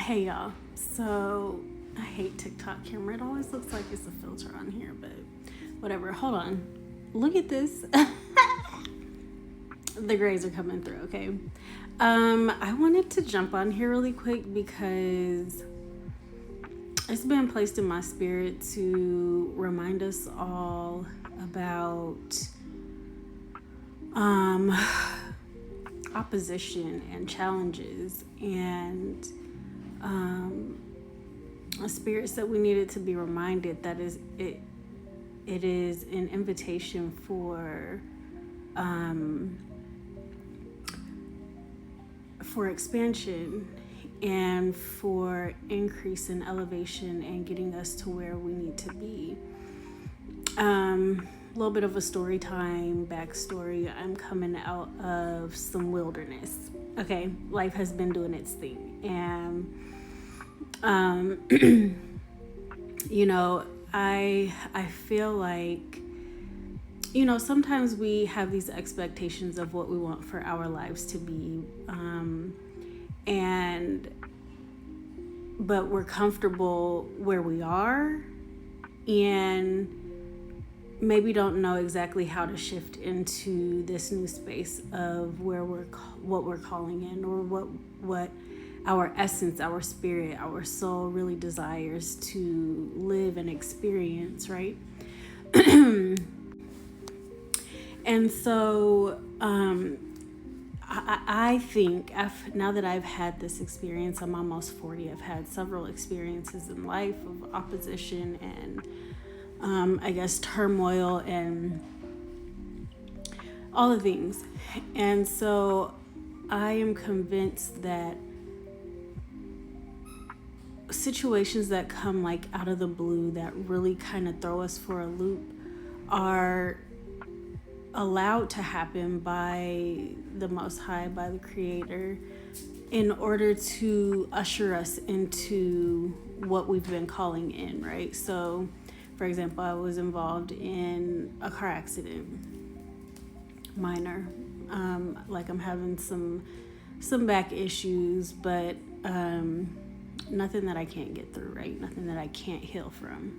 Hey y'all. So I hate TikTok camera. It always looks like it's a filter on here, but whatever. Hold on. Look at this. The grays are coming through, okay? I wanted to jump on here really quick because it's been placed in my spirit to remind us all about opposition and challenges and spirits that we needed to be reminded that it is an invitation for expansion and for increase in elevation and getting us to where we need to be. A little bit of a story time backstory. I'm coming out of some wilderness. Okay, life has been doing its thing, and you know, I feel like, you know, sometimes we have these expectations of what we want for our lives to be, but we're comfortable where we are, and maybe don't know exactly how to shift into this new space of where what we're calling in, or what our essence, our spirit, our soul really desires to live and experience, right? And so I think now that I've had this experience, I'm almost 40, I've had several experiences in life of opposition and I guess turmoil and all the things. And so I am convinced that situations that come like out of the blue that really kind of throw us for a loop are allowed to happen by the Most High, by the Creator, in order to usher us into what we've been calling in, right? So, for example, I was involved in a car accident, minor. Like I'm having some back issues, but nothing that I can't get through, right? Nothing that I can't heal from.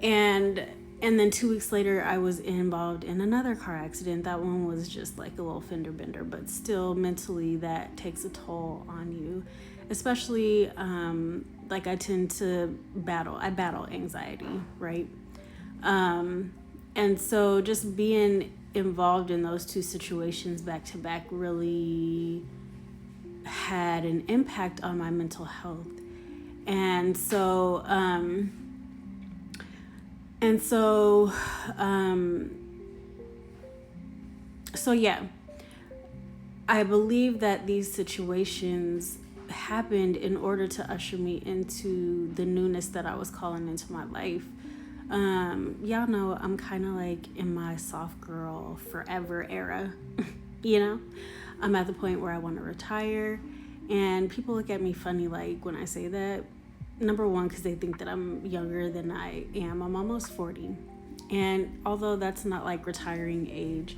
And then 2 weeks later, I was involved in another car accident. That one was just like a little fender bender, but still mentally that takes a toll on you. Especially, like I battle anxiety, right? And so just being involved in those two situations back to back really had an impact on my mental health. And so, so yeah, I believe that these situations happened in order to usher me into the newness that I was calling into my life. Y'all know I'm kind of like in my soft girl forever era. You know, I'm at the point where I want to retire, and people look at me funny like when I say that. Number one, because they think that I'm younger than I am. I'm almost 40. And although that's not like retiring age,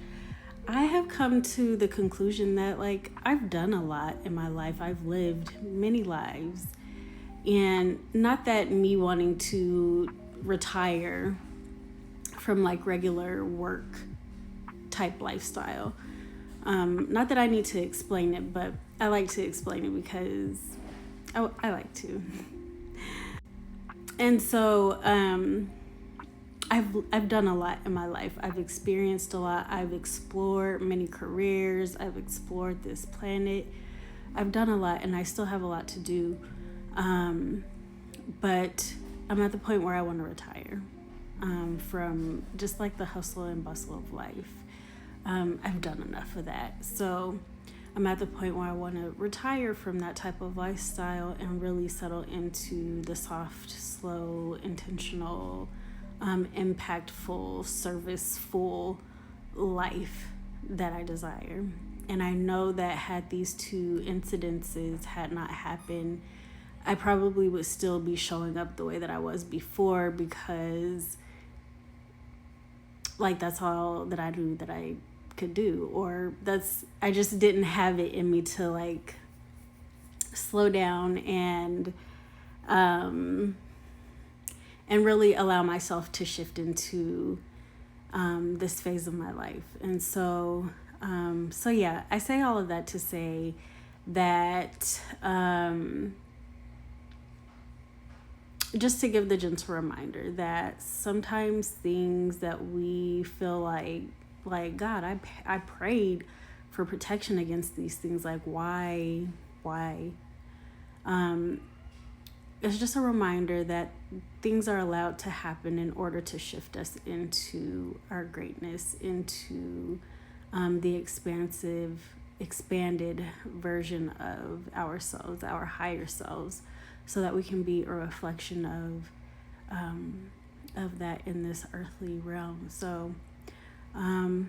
I have come to the conclusion that like I've done a lot in my life. I've lived many lives. And not that me wanting to retire from like regular work type lifestyle. Not that I need to explain it, but I like to explain it because I like to. And so I've done a lot in my life. I've experienced a lot. I've explored many careers. I've explored this planet. I've done a lot, and I still have a lot to do. But I'm at the point where I want to retire from just like the hustle and bustle of life. I've done enough of that. So I'm at the point where I want to retire from that type of lifestyle and really settle into the soft, slow, intentional, impactful, serviceful life that I desire. And I know that had these two incidences had not happened, I probably would still be showing up the way that I was before, because like that's all that I knew that I could do, or I just didn't have it in me to like slow down and really allow myself to shift into this phase of my life. And so yeah, I say all of that to say that just to give the gentle reminder that sometimes things that we feel like God, I prayed for protection against these things. Like, why? It's just a reminder that things are allowed to happen in order to shift us into our greatness, into the expanded version of ourselves, our higher selves, so that we can be a reflection of that in this earthly realm. So I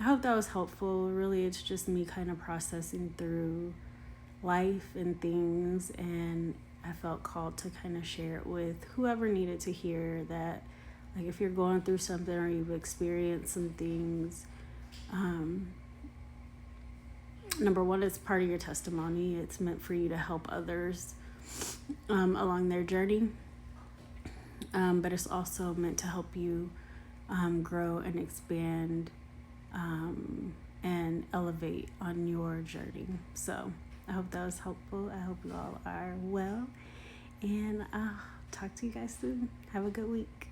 hope that was helpful. Really, it's just me kind of processing through life and things, and I felt called to kind of share it with whoever needed to hear that. Like, if you're going through something or you've experienced some things, number one, it's part of your testimony. It's meant for you to help others along their journey, but it's also meant to help you grow and expand and elevate on your journey. So I hope that was helpful. I hope you all are well, and I'll talk to you guys soon. Have a good week.